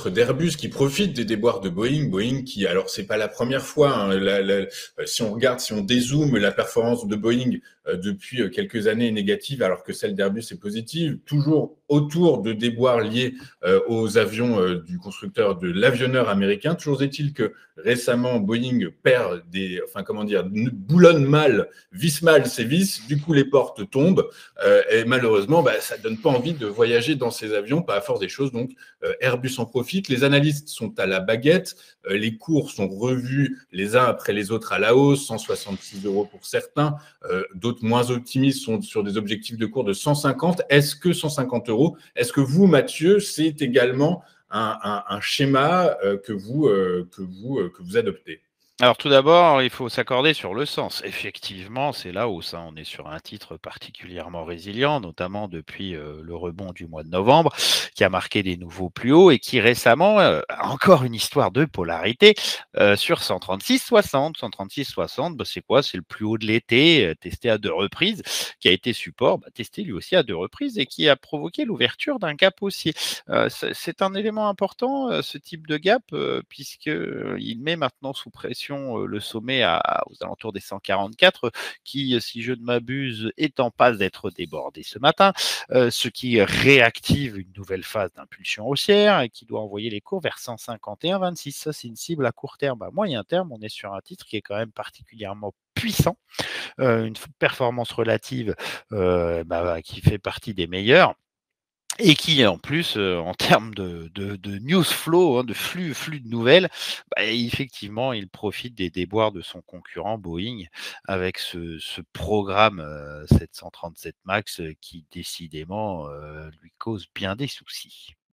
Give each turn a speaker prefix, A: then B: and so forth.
A: titre d'Airbus qui profite des déboires de Boeing. Boeing qui, alors c'est pas la première fois, hein, si on regarde, si on dézoome la performance de Boeing depuis quelques années est négative alors que celle d'Airbus est positive, toujours autour de déboires liés aux avions du constructeur de l'avionneur américain. Toujours est-il que récemment Boeing perd boulonne mal, visse mal ses vis, du coup les portes tombent et malheureusement ça donne pas envie de voyager dans ces avions, pas à force des choses. Donc Airbus en profite, les analystes sont à la baguette, les cours sont revus les uns après les autres à la hausse, 166 € pour certains, d'autres moins optimistes sont sur des objectifs de cours de 150. Est-ce que 150 €, est-ce que vous, Mathieu, c'est également un schéma que vous adoptez?
B: Alors tout d'abord, il faut s'accorder sur le sens. Effectivement, c'est la hausse, hein. On est sur un titre particulièrement résilient, notamment depuis le rebond du mois de novembre, qui a marqué des nouveaux plus hauts et qui récemment a encore une histoire de polarité sur 136,60. 136,60, c'est quoi? C'est le plus haut de l'été, testé à 2 reprises, qui a été support, testé lui aussi à 2 reprises et qui a provoqué l'ouverture d'un gap haussier. C'est un élément important, ce type de gap, puisqu'il met maintenant sous pression le sommet aux alentours des 144, qui, si je ne m'abuse, est en passe d'être débordé ce matin, ce qui réactive une nouvelle phase d'impulsion haussière et qui doit envoyer les cours vers 151,26. Ça, c'est une cible à court terme. À moyen terme, on est sur un titre qui est quand même particulièrement puissant, une performance relative qui fait partie des meilleures. Et qui en plus, en termes de news flow, hein, de flux de nouvelles, effectivement, il profite des déboires de son concurrent Boeing avec ce programme, 737 MAX, qui décidément, lui cause bien des soucis.